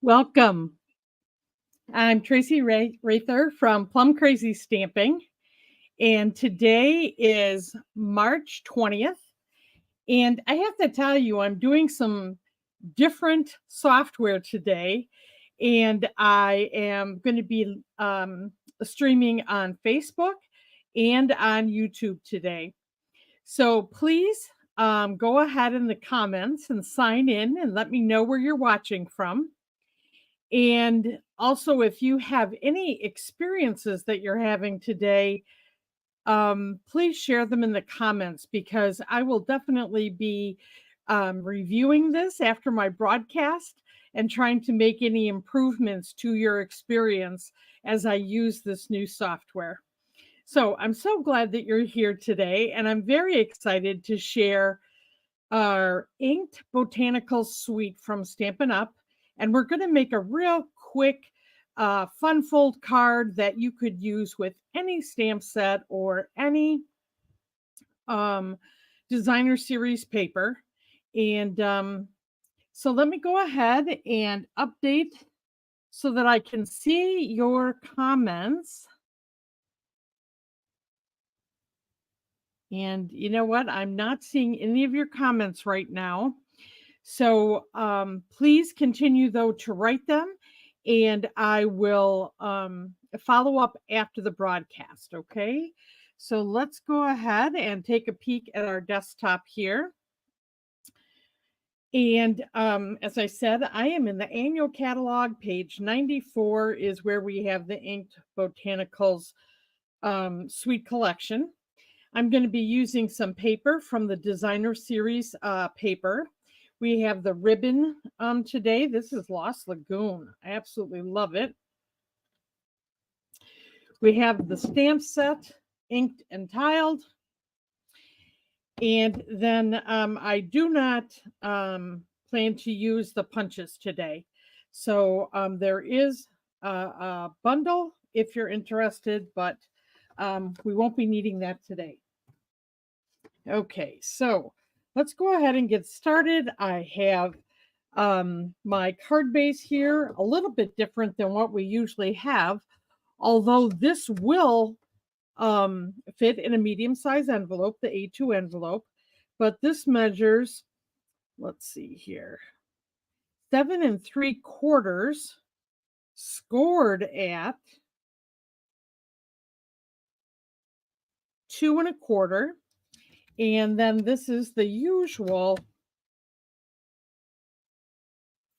Welcome. I'm Tracy Rather from Plum Crazy Stamping, and today is March 20th. And I have to tell you, I'm doing some different software today, and I am going to be streaming on Facebook and on YouTube today. So please go ahead in the comments and sign in and let me know where you're watching from. And also, if you have any experiences that you're having today, please share them in the comments because I will definitely be reviewing this after my broadcast and trying to make any improvements to your experience as I use this new software. So I'm so glad that you're here today, and I'm very excited to share our Inked Botanicals Suite from Stampin' Up! And we're going to make a real quick fun fold card that you could use with any stamp set or any um, designer series paper. And so let me go ahead and update so that I can see your comments. And you know what? I'm not seeing any of your comments right now. So please continue, though, to write them, and I will follow up after the broadcast, okay? So let's go ahead and take a peek at our desktop here. And as I said, I am in the annual catalog. Page 94 is where we have the Inked Botanicals Suite collection. I'm going to be using some paper from the designer series paper. We have the ribbon today. This is Lost Lagoon. I absolutely love it. We have the stamp set, inked and tiled. And then I do not plan to use the punches today. So there is a bundle if you're interested, but we won't be needing that today. Okay, so let's go ahead and get started. I have my card base here, a little bit different than what we usually have, although this will fit in a medium-sized envelope, the A2 envelope, but this measures, let's see here, 7 3/4, scored at 2 1/4. And then this is the usual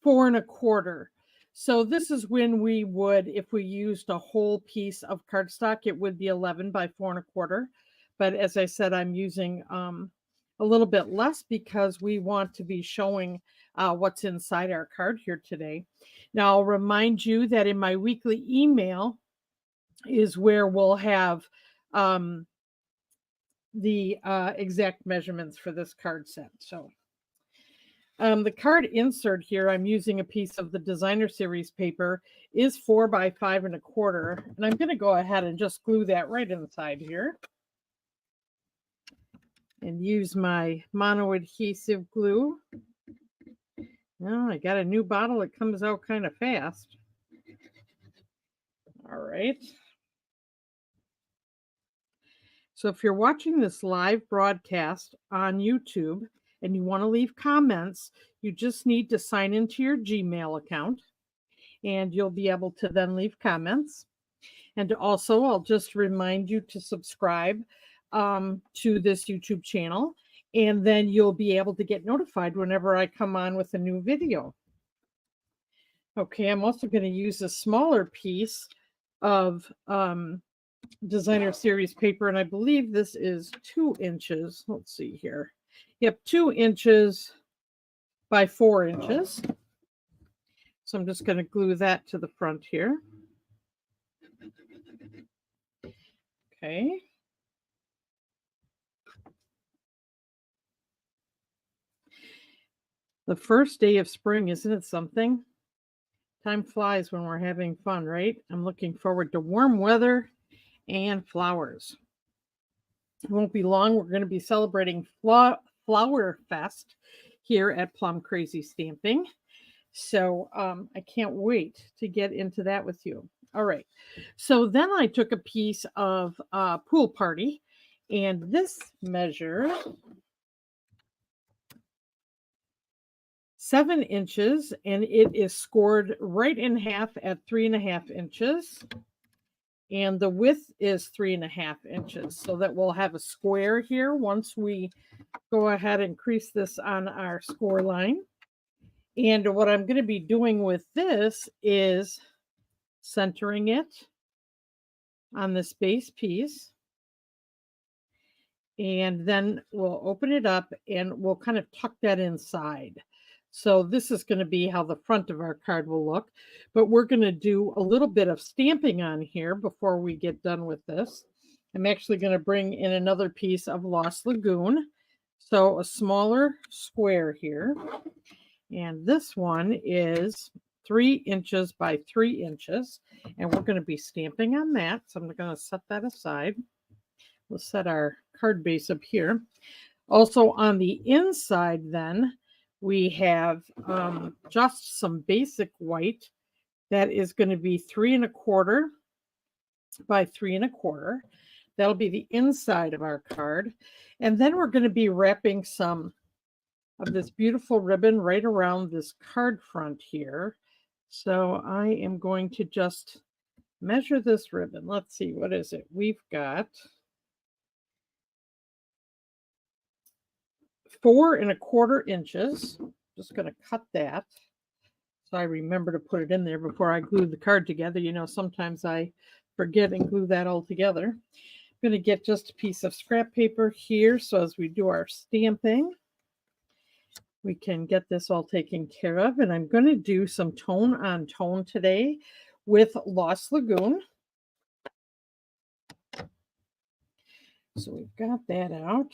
4 1/4. So this is when we would, if we used a whole piece of cardstock, it would be 11 by 4 1/4. But as I said, I'm using a little bit less because we want to be showing what's inside our card here today. Now, I'll remind you that in my weekly email is where we'll have the exact measurements for this card set. So the card insert here, I'm using a piece of the designer series paper, is 4 by 5 1/4. And I'm going to go ahead and just glue that right inside here. And use my mono adhesive glue. Well, I got a new bottle. It comes out kind of fast. All right. So if you're watching this live broadcast on YouTube and you want to leave comments, you just need to sign into your Gmail account and you'll be able to then leave comments. And also, I'll just remind you to subscribe to this YouTube channel, and then you'll be able to get notified whenever I come on with a new video. Okay, I'm also going to use a smaller piece of designer series paper, and I believe this is 2 inches. Let's see here. Yep, 2 inches by 4 inches. So I'm just going to glue that to the front here. Okay. The first day of spring, isn't it something? Time flies when we're having fun, right? I'm looking forward to warm weather and flowers. It won't be long. We're going to be celebrating Flower Fest here at Plum Crazy Stamping. So I can't wait to get into that with you. All right. So then I took a piece of Pool Party, and this measures 7 inches, and it is scored right in half at 3.5 inches. And the width is 3.5 inches, so that we'll have a square here once we go ahead and crease this on our score line. And what I'm going to be doing with this is centering it on this base piece. And then we'll open it up and we'll kind of tuck that inside. So this is going to be how the front of our card will look. But we're going to do a little bit of stamping on here before we get done with this. I'm actually going to bring in another piece of Lost Lagoon. So a smaller square here. And this one is 3 inches by 3 inches. And we're going to be stamping on that. So I'm going to set that aside. We'll set our card base up here. Also on the inside then, we have just some basic white that is going to be 3.25 by 3.25. That'll be the inside of our card. And then we're going to be wrapping some of this beautiful ribbon right around this card front here. So I am going to just measure this ribbon. Let's see, what is it? We've got 4.25 inches. Just going to cut that. So I remember to put it in there before I glue the card together. You know, sometimes I forget and glue that all together. I'm going to get just a piece of scrap paper here. So as we do our stamping, we can get this all taken care of. And I'm going to do some tone on tone today with Lost Lagoon. So we've got that out.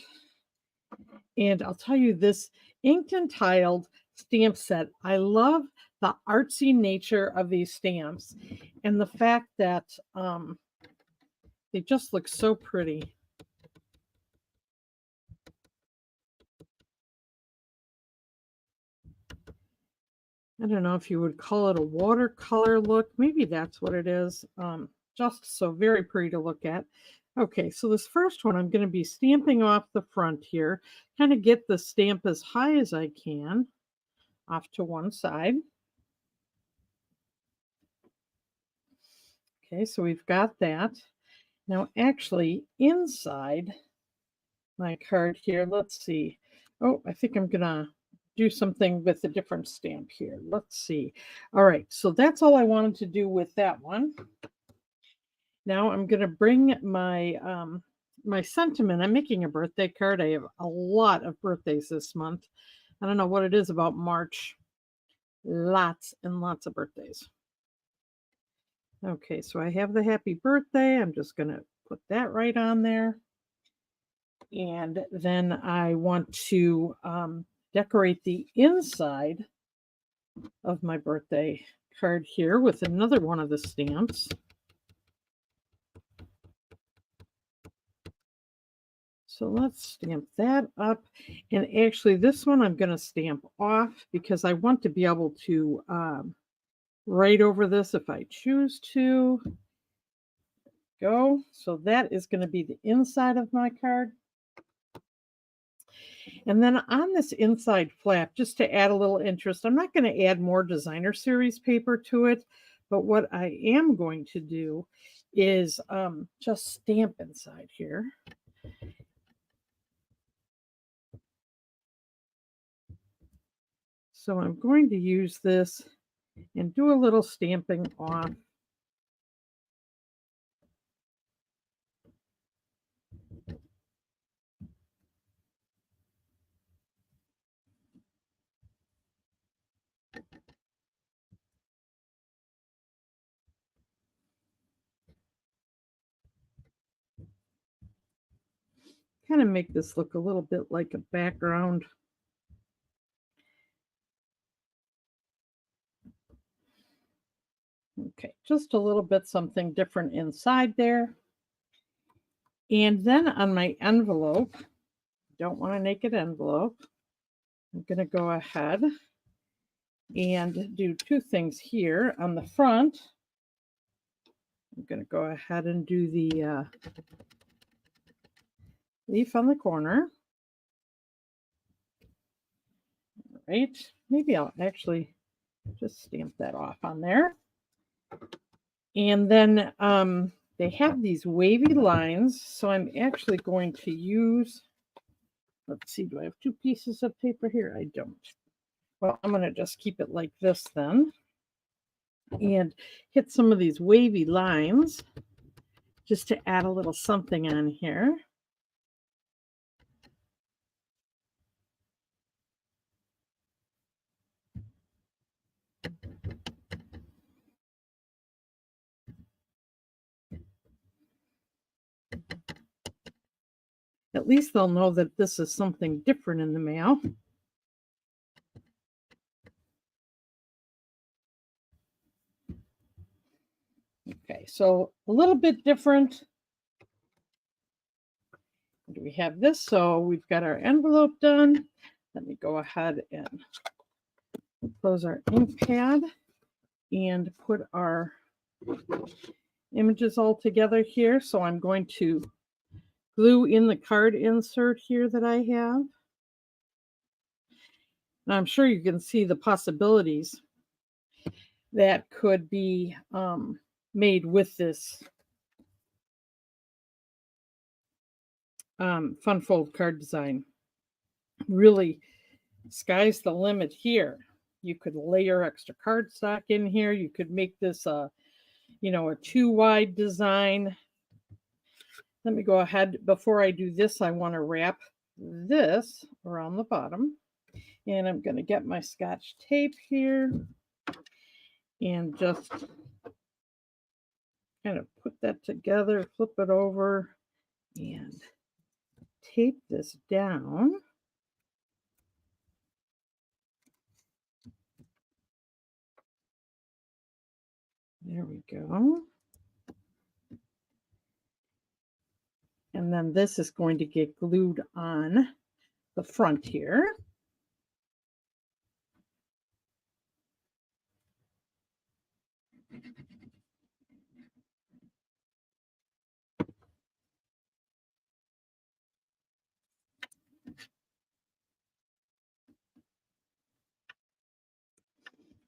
And I'll tell you, this inked and tiled stamp set, I love the artsy nature of these stamps and the fact that they just look so pretty. I don't know if you would call it a watercolor look. Maybe that's what it is. Just so very pretty to look at. Okay, so this first one, I'm going to be stamping off the front here, kind of get the stamp as high as I can off to one side. Okay, so we've got that. Now, actually, inside my card here, let's see. Oh, I think I'm going to do something with a different stamp here. Let's see. All right, so that's all I wanted to do with that one. Now I'm going to bring my my sentiment. I'm making a birthday card. I have a lot of birthdays this month. I don't know what it is about March. Lots and lots of birthdays. Okay, so I have the happy birthday. I'm just going to put that right on there. And then I want to decorate the inside of my birthday card here with another one of the stamps. So let's stamp that up. And actually this one I'm going to stamp off because I want to be able to write over this if I choose to. Go. So that is going to be the inside of my card. And then on this inside flap, just to add a little interest, I'm not going to add more designer series paper to it, but what I am going to do is just stamp inside here. So I'm going to use this and do a little stamping off. Kind of make this look a little bit like a background. Okay, just a little bit something different inside there. And then on my envelope, don't want a naked envelope. I'm going to go ahead and do two things here. On the front, I'm going to go ahead and do the leaf on the corner. Right? Maybe I'll actually just stamp that off on there. And then they have these wavy lines, so I'm actually going to use, let's see, do I have two pieces of paper here? I don't. Well, I'm going to just keep it like this then and hit some of these wavy lines just to add a little something on here. At least they'll know that this is something different in the mail. Okay, so a little bit different. Do we have this? So we've got our envelope done. Let me go ahead and close our ink pad and put our images all together here. So I'm going to glue in the card insert here that I have. And I'm sure you can see the possibilities that could be made with this fun fold card design. Really, sky's the limit here. You could layer extra cardstock in here. You could make this a 2-wide design. Let me go ahead. Before I do this, I want to wrap this around the bottom. And I'm going to get my Scotch tape here and just kind of put that together, flip it over, and tape this down. There we go. And then this is going to get glued on the front here.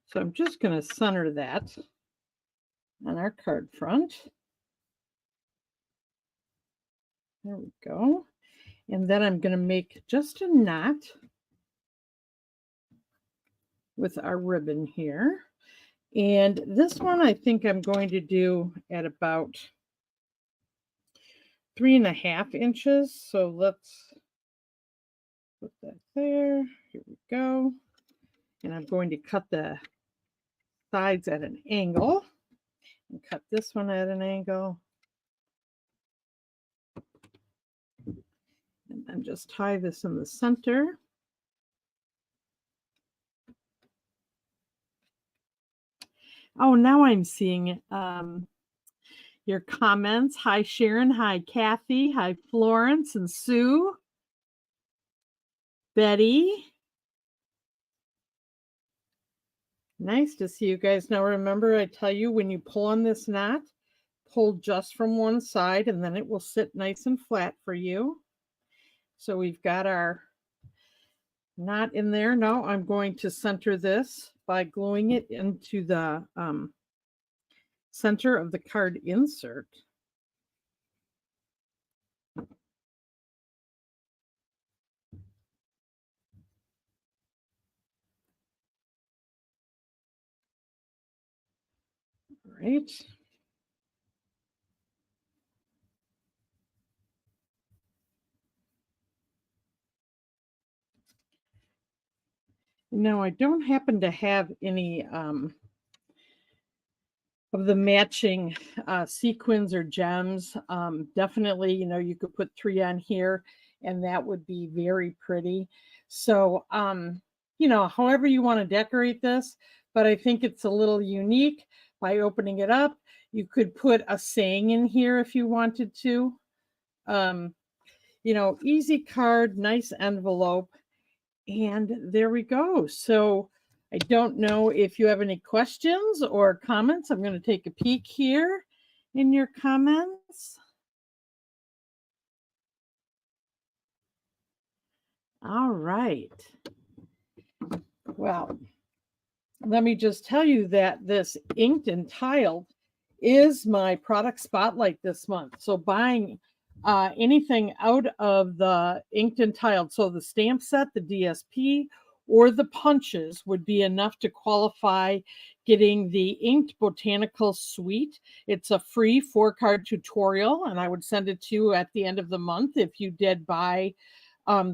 So I'm just going to center that on our card front. There we go. And then I'm going to make just a knot with our ribbon here. And this one I think I'm going to do at about 3.5 inches. So let's put that there. Here we go. And I'm going to cut the sides at an angle and cut this one at an angle. And then just tie this in the center. Oh, now I'm seeing your comments. Hi, Sharon. Hi, Kathy. Hi, Florence and Sue. Betty. Nice to see you guys. Now remember, I tell you, when you pull on this knot, pull just from one side and then it will sit nice and flat for you. So we've got our knot in there. Now I'm going to center this by gluing it into the center of the card insert. All right. Now I don't happen to have any of the matching sequins or gems. Definitely, you could put 3 on here and that would be very pretty. So, however you want to decorate this, but I think it's a little unique by opening it up. You could put a saying in here if you wanted to. Easy card, nice envelope. And there we go. So I don't know if you have any questions or comments. I'm going to take a peek here in your comments. All right. Well, let me just tell you that this Inked and Tiled is my product spotlight this month. So buying anything out of the Inked and Tiled, so the stamp set, the DSP, or the punches would be enough to qualify getting the Inked Botanicals Suite. It's a free 4-card tutorial, and I would send it to you at the end of the month if you did buy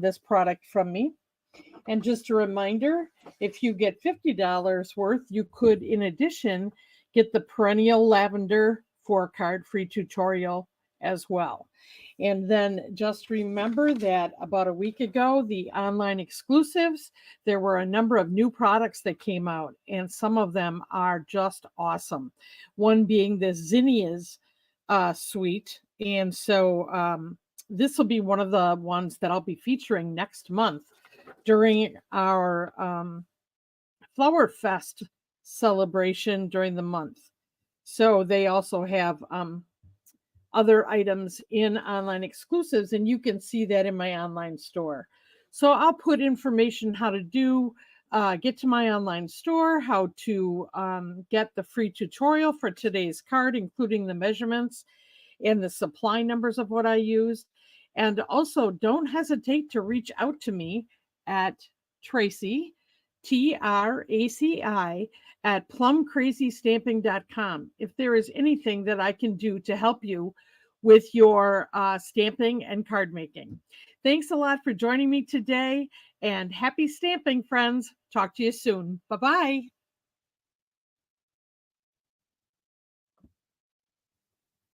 this product from me. And just a reminder, if you get $50 worth, you could, in addition, get the Perennial Lavender 4-card free tutorial as well. And then just remember that about a week ago, the online exclusives, there were a number of new products that came out, and some of them are just awesome. One being the Zinnias suite. And so this will be one of the ones that I'll be featuring next month during our Flower Fest celebration during the month. So they also have other items in online exclusives, and you can see that in my online store. So I'll put information how to get to my online store, how to get the free tutorial for today's card, including the measurements and the supply numbers of what I used. And also, don't hesitate to reach out to me at Tracy, TRACI, at plumcrazystamping.com if there is anything that I can do to help you with your stamping and card making. Thanks a lot for joining me today, and happy stamping, friends. Talk to you soon. Bye-bye.